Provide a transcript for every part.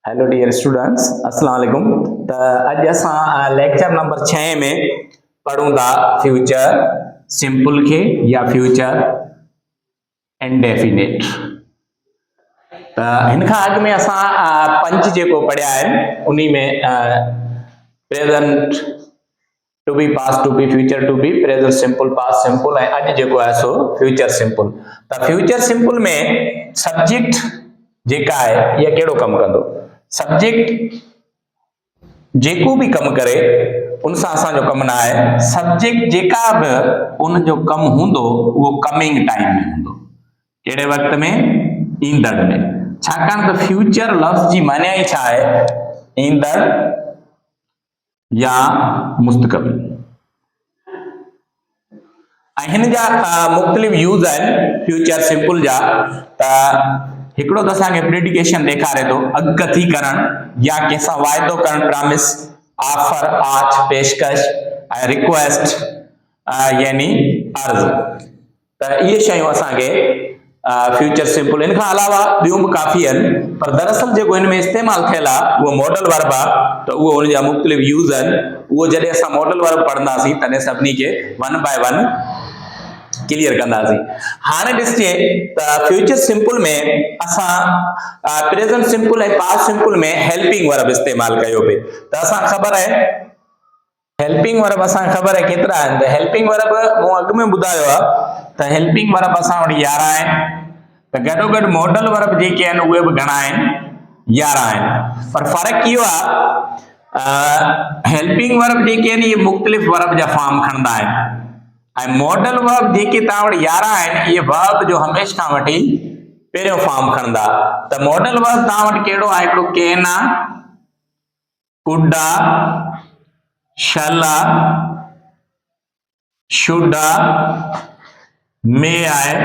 Hello dear students, अस्सलाम वालेकुम। त अॼु असां लेक्चर नंबर 6 में पढ़ूं था फ्यूचर सिंपल खे या फ्यूचर इंडेफिनिट। त हिन खां अॻु में असां पंज जेको पढ़िया आहिनि उन्ही में present to be, past to be, future to be, present simple, past simple ऐं अॼु जेको आहे सो फ्यूचर सिंपल। त फ्यूचर सिंपल में सब्जेक्ट जेका आहे इहा कहिड़ो कमु कंदो? सब्जेक्ट जेको भी कम करे उन सां असांजो कमु न आहे। सब्जेक्ट जेका बि उन जो कमु हूंदो उहो कमिंग टाइम में हूंदो, कहिड़े वक़्त में? ईंदड़ में। छाकाणि त फ्यूचर लफ़्ज़ जी माना ई छा आहे? ईंदड़ या मुस्तक़बिल। ऐं हिन जा मुख़्तलिफ़ यूज़ आहिनि फ्यूचर सिंपल जा। त हिकिड़ो त असांखे प्रेडिकेशन ॾेखारे थो, अॻकथी करणु या कंहिंसां वाइदो करणु, प्रॉमिस, ऑफर, आछ, पेशकश ऐं रिक्वेस्ट यानी अर्ज़। त इहे शयूं असांखे फ्यूचर सिंपल। इन खां अलावा ॿियूं बि काफ़ी आहिनि, पर दरअसल जेको हिन में इस्तेमालु थियल आहे उहो मॉडल वर्ब आहे। त उहो हुन जा मुख़्तलिफ़ यूज़ आहिनि। उहो जॾहिं असां मॉडल वर्ब पढ़ंदासीं तॾहिं सभिनी खे वन बाय वन क्लियर कंदासीं। हाणे ॾिसजे त फ्यूचर सिंपल में असां प्रेज़ेंट सिंपल ऐं पास्ट सिंपल में हेल्पिंग वर्ब इस्तेमालु कयो पिए। त असां ख़बर आहे हेल्पिंग वर्ब असांखे ख़बर आहे केतिरा आहिनि। त हेल्पिंग वर्ब मूं अॻु में ॿुधायो आहे त हेल्पिंग वर्ब असां वटि 11 आहिनि। त गॾोगॾु मॉडल वर्ब जेके आहिनि उहे बि घणा आहिनि? 11 आहिनि। पर फ़र्क़ु इहो आहे हेल्पिंग वर्ब जेके आहिनि इहे मुख़्तलिफ़ वर्ब जा फॉर्म खणंदा आहिनि ऐं मॉडल वर्ब जेके तव्हां वटि 11 आहिनि इहे वर्ब जो हमेशह खां वठी पहिरियों फॉर्म खणंदा। त मॉडल वर्ब तव्हां वटि कहिड़ो आहे? हिकिड़ो कैन आहे, कुड आहे, शल आहे, शुड आहे, मे आहे,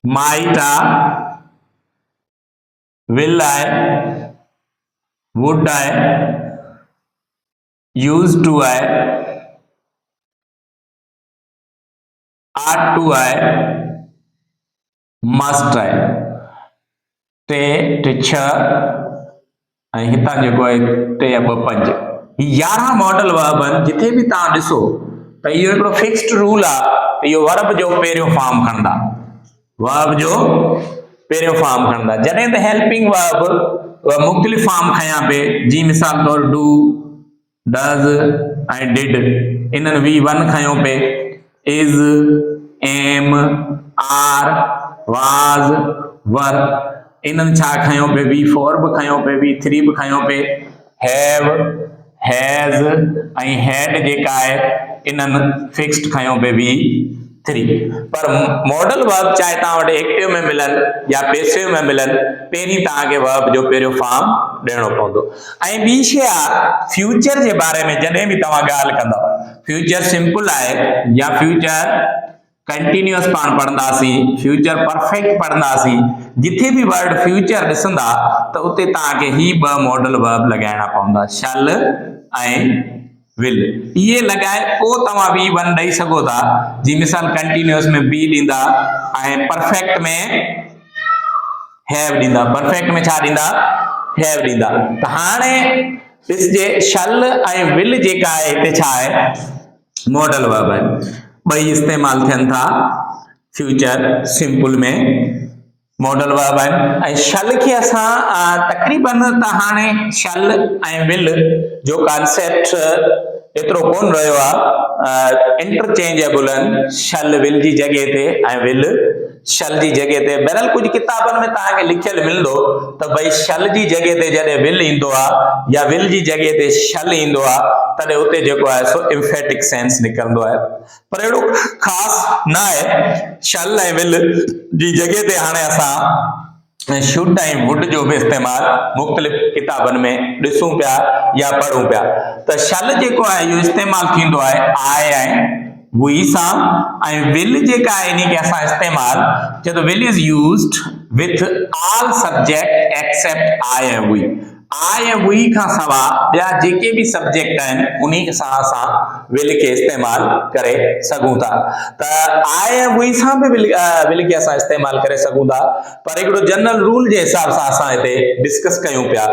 माइट आहे, विल आहे, वुड आहे, यूज़ टू आहे, आर्ट टू आहे, मस्ट आहे। टे 6 ऐं हितां जेको आहे 3 या 2 5। 11 मॉडल वर्ब आहिनि। जिथे बि तव्हां ॾिसो त इहो हिकिड़ो फिक्स्ड रूल आहे त इहो वर्ब जो पहिरियों फॉर्म खणंदा। वर्ब जो पहिरियों फॉर्म खणंदा। जॾहिं त हेल्पिंग वर्ब मुख़्तलिफ़ फॉर्म खयां पिए, जी मिसाल तौर डू, डज़ ऐं डिड। इन्हनि V1 खयों पिए, इज़, एम, आर, वाज, वर। इन्हनि छा खयों पिए? V4 बि खयों पिए, V3 बि खयों पिए, हैव, हैज़ ऐं हैड जेका आहे इन्हनि फिक्स्ड खयों पिए V3। पर मॉडल वर्ब चाहे तव्हां वटि एक्टिव में मिलनि या पैसिव में मिलनि, पहिरीं तव्हांखे वर्ब जो पहिरियों फॉर्म ॾियणो पवंदो। ऐं ॿी शइ आहे फ्यूचर जे बारे में जॾहिं बि तव्हां ॻाल्हि कंदव, फ्यूचर सिंपल आहे या फ्यूचर कंटिन्यूअस पाण पढ़ंदासीं, फ्यूचर परफेक्ट पढ़ंदासीं, जिथे भी वर्ड फ्यूचर ॾिसंदा त उते तव्हांखे ही 2 मॉडल वर्ब लॻाइणा पवंदा, शल ऐं विल। इहे लॻाए पोइ तव्हां V1 ॾेई सघो था। जी मिसाल कंटिन्यूअस में बी ॾींदा ऐं परफेक्ट में हैव ॾींदा। परफेक्ट में छा ॾींदा? हैव ॾींदा। त हाणे ॾिसजे शल ऐं विल जेका आहे हिते छा आहे? मॉडल वर्ब आहे। ॿई इस्तेमालु थियनि था फ्यूचर सिंपल में, मॉडल वर्ब आहिनि। ऐं शल खे असां तक़रीबन त हाणे शल ऐं विल जो कॉन्सेप्ट एतिरो कोन रहियो आहे, इंटरचेंजेबल आहिनि शल विल जी जॻह ते ऐं विल शल जी जॻह ते। बहरहाल कुझु किताबनि में तव्हांखे लिखियलु मिलंदो त भई शल जी जॻह ते जॾहिं विल ईंदो आहे या विल जी जॻह ते शल ईंदो आहे तॾहिं उते जेको आहे सो एम्फेटिक सेंस निकिरंदो आहे। पर अहिड़ो ख़ासि न आहे। शल ऐं विल जी जॻह ते हाणे असां शुड ऐं वुड जो बि इस्तेमालु मुख़्तलिफ़ किताबनि में ॾिसूं पिया या पढ़ूं पिया। त शल जेको आहे इहो इस्तेमालु थींदो आहे आए ऐं वी सां, ऐं विल जेका आहे इन खे असां इस्तेमालु चए तो will is used with all subject except I and we. I ऐं we खां सवा ॿिया जेके भी सब्जेक्ट आहिनि उन्ही के सां असां will खे इस्तेमाल करे सघूं था। त I ऐं we सां बि will खे असां इस्तेमाल करे सघूं था, पर हिकिड़ो जनरल रूल जे हिसाब सां असां हिते डिस्कस कयूं पिया।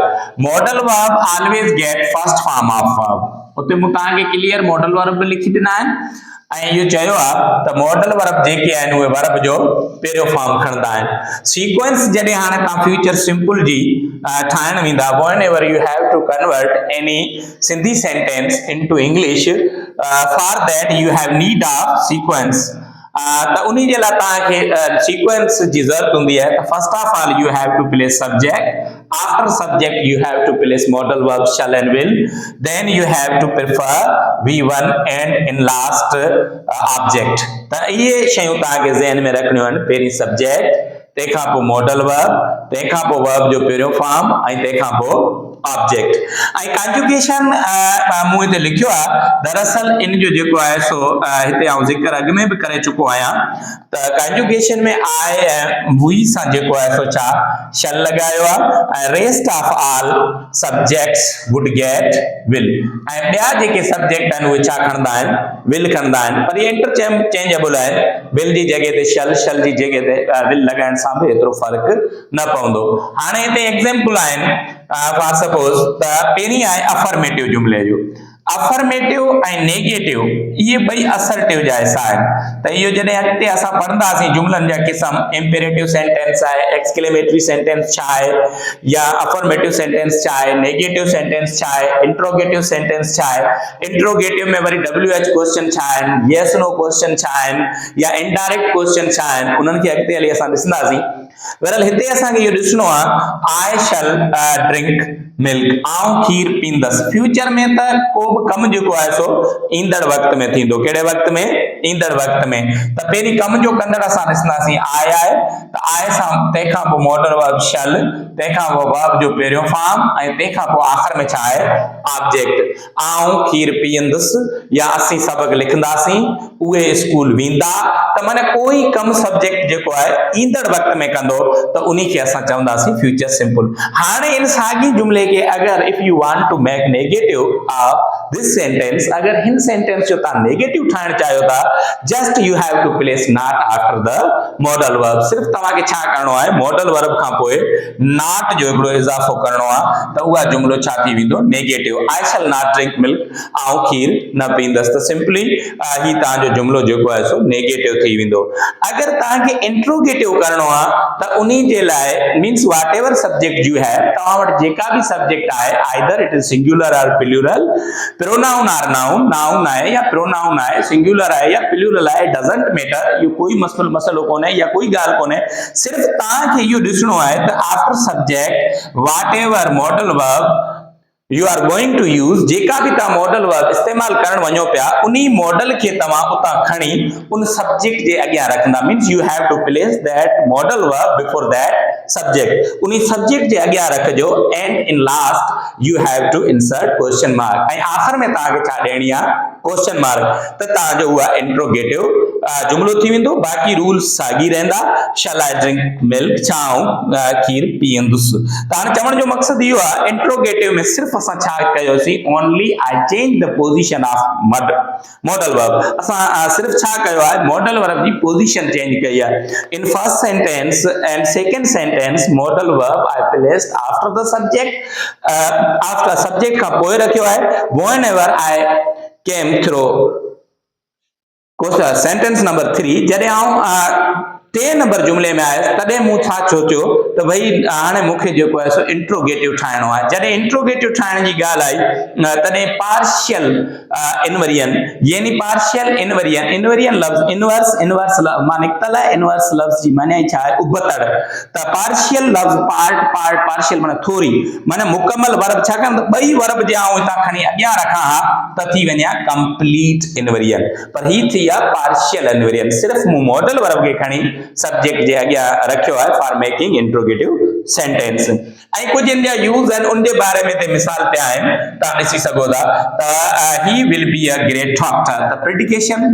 Modal verb always get first form of verb. उते मूं तव्हांखे क्लियर मॉडल वर्ब लिखी ॾिना आहिनि ऐं इहो चयो आहे त मॉडल वर्ब जेके आहिनि उहे वर्ब जो पहिरियों फॉर्म खणंदा आहिनि। सीक्वेंस जॾहिं हाणे तव्हां फ्यूचर सिंपल जी ठाहिण वेंदा, whenever you have to convert any Sindhi sentence into English, for that you have need of sequence। त उन्ही जे लाइ तव्हांखे सीक्वेंस जी ज़रूरत हूंदी आहे। त first of all you have to place subject, after subject you have to place modal verb shall and will, then you have to prefer v1 and in last object। त इहे शयूं तव्हांखे ज़हन में रखणियूं आहिनि। पहिरीं सब्जेक्ट, तंहिंखां पोइ मॉडल वर्ब, तंहिंखां पोइ वर्ब जो पहिरियों फॉर्म ऐं तंहिंखां पोइ ऑब्जेक्ट। ऐं कंजुगेशन मूं हिते लिखियो आहे, दरअसल इन जो जेको आहे सो हिते आउं ज़िक्र अॻु में बि करे चुको आहियां त कंजुगेशन में I ऐं we सां जेको आहे सो छा shall लॻायो आहे ऐं rest of all subjects would get will, ऐं ॿिया जेके सब्जेक्ट आहिनि उहे छा खणंदा आहिनि, will खणंदा आहिनि। पर इहे इंटरचेंजेबल आहिनि, will जी जॻह ते shall जी जॻह ते will लॻाइण सां बि एतिरो फ़र्क़ु न पवंदो। हाणे हिते एग्जाम्पल आहिनि, फॉर सपोज त पहिरीं आहे अफर्मेटिव जुमिले जो। अफर्मेटिव ऐं नेगेटिव इहे ॿई असर्टिव जा हिसा आहिनि। त इहो जॾहिं अॻिते असां पढ़ंदासीं जुमिलनि जा क़िस्म, इम्पेरेटिव सेंटेंस आहे, एक्सक्लेमेटरी सेंटेंस छा आहे, या अफर्मेटिव सेंटेंस छा आहे, नेगेटिव सेंटेंस छा आहे, इंट्रोगेटिव सेंटेंस छा आहे, इंट्रोगेटिव में वरी WH क्वेश्चन छा आहिनि, येस नो क्वेश्चन छा आहिनि, या इनडायरेक्ट क्वेश्चन छा आहिनि, उन्हनि खे अॻिते हली असां ॾिसंदासीं। बहरहाल हिते असांखे इहो ॾिसणो आहे, I shall drink milk, आउं खीर पींदसि। फ्यूचर में त को बि कमु जेको आहे सो ईंदड़ वक़्त में थींदो। कहिड़े वक़्त में? ईंदड़ वक़्त में। त पहिरीं कम जो कंदड़ असां ॾिसंदासीं I आहे, त I सां तंहिंखां पोइ मॉडल वर्ब shall, तंहिंखां पोइ वर्ब जो पहिरियों फॉर्म ऐं तंहिंखां पोइ आख़िर में छा आहे, ऑब्जेक्ट। आउं खीर पीअंदुसि, या असीं सबक़ लिखंदासीं, उहे स्कूल वेंदा। त माने कोई कम सब्जेक्ट जेको आहे ईंदड़ वक़्त में कंदो त उन्ही खे असां चवंदासीं फ्यूचर सिंपल। हाणे इन साॻी जुमिले खे अगरि if you want to make negative of this sentence, अगरि हिन सेंटेंस जो तव्हां नेगेटिव ठाहिण चाहियो था, just you have to place not after the modal verb. सिर्फ तव्हांखे छा करणो आहे, मॉडल वर्ब खां पोइ नॉट जो हिकिड़ो इज़ाफ़ो करणो आहे, त उहा जुमिलो छा थी वेंदो, negative. I shall not drink milk, आउं खीर न पींदसि। त सिंपली ही तव्हांजो जुमिलो जेको आहे सो नेगेटिव थी वेंदो। अगरि तव्हांखे इंट्रोगेटिव करणो आहे त उन्ही जे लाइ means what ever subject you have, तव्हां वटि जेका भी सब्जेक्ट आहे, आइदर इट इज सिंगुलर और प्लूरल, प्रोनाउन और नाउन, नाउन आहे या प्रोनाउन आहे, सिंगुलर आहे या प्लूरल आहे, डजंट मैटर, इहो कोई मसलो कोन्हे या कोई ॻाल्हि कोन्हे। सिर्फ तव्हांखे इहो ॾिसणो आहे त after subject what ever modal verb you are going to use, जेका भी तव्हां मॉडल वर्ब इस्तेमाल करण वञो पिया, उन्ही मॉडल खे तव्हां उतां खणी उन सब्जेक्ट जे अॻियां रखंदा। Means you have to place that modal verb before that subject. उन्ही सब्जेक्ट जे अॻियां रखजो, and in last you have to insert question mark, ऐं आख़िर में तव्हांखे छा ॾियणी आहे, क्वेश्चन मार्क। त तव्हांजो उहा इंट्रोगेटिव जुमिलो थी वेंदो। बाक़ी रूल्स साॻी रहंदा। शैल आई ड्रिंक मिल्क, छा आउं खीर पीअंदुसि। त हाणे चवण जो मक़सदु इहो आहे, इंट्रोगेटिव में सिर्फ असां छा कयोसीं, only I change the position of modal verb. असां सिर्फ छा कयो आहे, मॉडल वर्ब जी पोजीशन चेंज कई आहे। In first sentence and second sentence modal verb I placed after the subject, after subject खां पोइ रखियो आहे। Whenever I came through sentence number 3, जॾहिं आउं 3 नंबर जुमिले में आयुसि, तॾहिं मूं छा सोचियो त भई हाणे मूंखे जेको आहे सो इंट्रोगेटिव ठाहिणो आहे। जॾहिं इंट्रोगेटिव ठाहिण जी ॻाल्हि आई, तॾहिं पार्शियल इनवरियन, यानी पार्शियल इनवरियन, इनवरियन लफ़्ज़, इनवर्स लफ़्ज़ मां निकतल आहे। इनवर्स लफ़्ज़ जी माने छा आहे, उबतड़। त पार्शियल लफ़्ज़, पार्ट पार्शियल माने थोरी, माने मुकमल वर्ब, छाकाणि त ॿई वर्ब जे आउं हितां खणी अॻियां रखां हा त थी वञे कंप्लीट इनवरियन, पर ही थी आहे पार्शियल इनवरियन। सिर्फ मूं मॉडल वर्ब खे खणी सब्जेक्ट जे अॻियां रखियो आहे फॉर मेकिंग इंट्रोगेटिव सेंटेंस ऐं कुछ इन जा यूज़ आहिनि उन जे बारे में ते मिसाल ते आहिनि तव्हां ॾिसी सघो था त he will be a great doctor त प्रिडिकेशन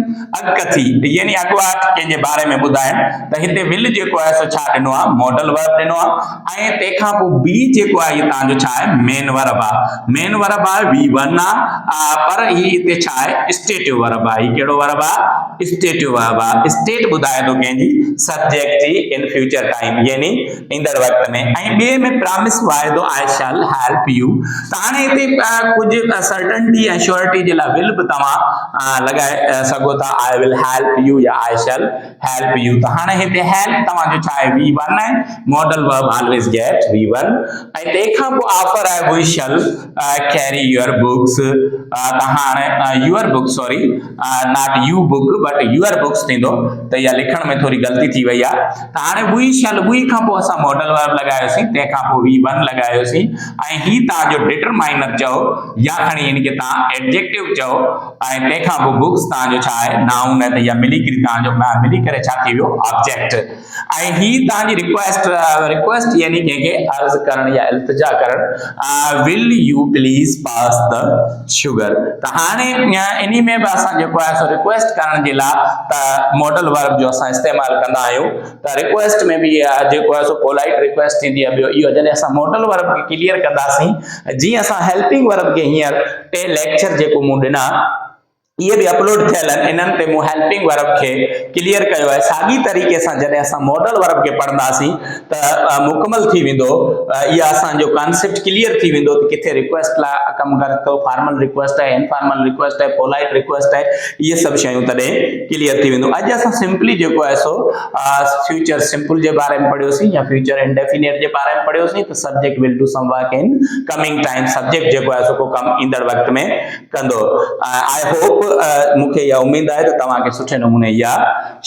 अॻकथी यानी अॻुवाट कंहिंजे बारे में ॿुधाइनि त हिते विल जेको आहे सो छा ॾिनो आहे मॉडल वर्ब ॾिनो आहे ऐं तंहिंखां पोइ बी जेको आहे इहो तव्हांजो छा आहे मेन वर्ब आहे V1 आहे पर ही हिते छा आहे स्टेटिव वर्ब आहे ही कहिड़ो वर्ब आहे स्टेटिव वर्ब आहे स्टेट ॿुधाए थो कंहिंजी सब्जेक्ट जी इन फ्यूचर टाइम यानी ईंदड़ वक़्त में ऐं ॿिए में प्रॉमिस वाइदो आई शैल हेल्प यू त हाणे हिते कुझु सर्टनटी ऐं श्योरिटी जे लाइ विल बि तव्हां लॻाए सघो था आई विल हेल्प यू या आई शैल हेल्प यू त हाणे हिते हेल्प तव्हांजो छा आहे V1 आहे modal verb always get V1 ऐं तंहिंखां पोइ ऑफर आहे we shall carry your books त हाणे your book sorry not you book but your books थींदो त इहा लिखण में थोरी ग़लती थी वई आहे त हाणे वी शैल वी खां पोइ असां मॉडल वर्ब लॻायोसीं तंहिंखां पोइ V1 लॻायोसीं ऐं ही तव्हांजो डिटरमाइनर चओ या खणी इन खे तव्हां एडजेक्टिव चओ ऐं तंहिंखां पोइ बुक्स तव्हांजो छा आहे नाउन आहे त इहा मिली करे छा थी वियो ऑब्जेक्ट ऐं ही तव्हांजी रिक्वेस्ट यानी कंहिंखे अर्ज़ करणु या इल्तिजा करणु will you please pass the sugar त हाणे इन में बि असां जेको आहे सो रिक्वेस्ट करण जे लाइ त मॉडल वर्ब जो असां इस्तेमालु कंदा आहियूं त रिक्वेस्ट में बि जेको आहे सो पोलाइट रिक्वेस्ट थींदी आहे ॿियो इहो जॾहिं असां मॉडल वर्ब खे क्लियर कंदासीं जीअं असां हेल्पिंग वर्ब खे हींअर टे लेक्चर जेको मूं ॾिना ये भी अपलोड थियल आहिनि इन्हनि ते मूं हेल्पिंग वर्ब खे क्लियर कयो आहे साॻी तरीक़े सां जॾहिं असां मॉडल वर्ब खे पढ़ंदासीं त मुकमल थी वेंदो इहा असांजो कॉन्सेप्ट क्लियर थी वेंदो त किथे रिक्वेस्ट लाइ कमु करे थो फॉर्मल रिक्वेस्ट आहे इनफॉर्मल रिक्वेस्ट आहे पोलाइट रिक्वेस्ट आहे इहे सभु शयूं तॾहिं क्लियर थी वेंदो अॼु असां सिंपली जेको आहे सो फ्यूचर सिंपल जे बारे में पढ़ियोसीं या फ्यूचर इंडेफिनिट जे बारे में पढ़ियोसीं त subject will do some work in coming time subject जेको आहे सो को कमु ईंदड़ वक़्त में कंदो आई होप मूंखे इहा उमेद आहे त तव्हांखे सुठे नमूने इहा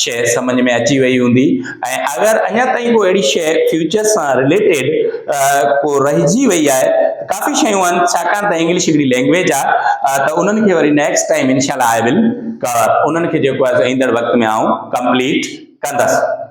शइ सम्झ में अची वई हूंदी ऐं अगरि अञा ताईं को अहिड़ी शइ फ्यूचर सां रिलेटेड को रहिजी वई आहे काफ़ी शयूं आहिनि छाकाणि त इंग्लिश हिकिड़ी लैंग्वेज आहे त उन्हनि खे वरी नेक्स्ट टाइम इनशाला आई विल कवर उन्हनि खे जेको आहे ईंदड़ वक़्त में आऊं कंप्लीट कंदसि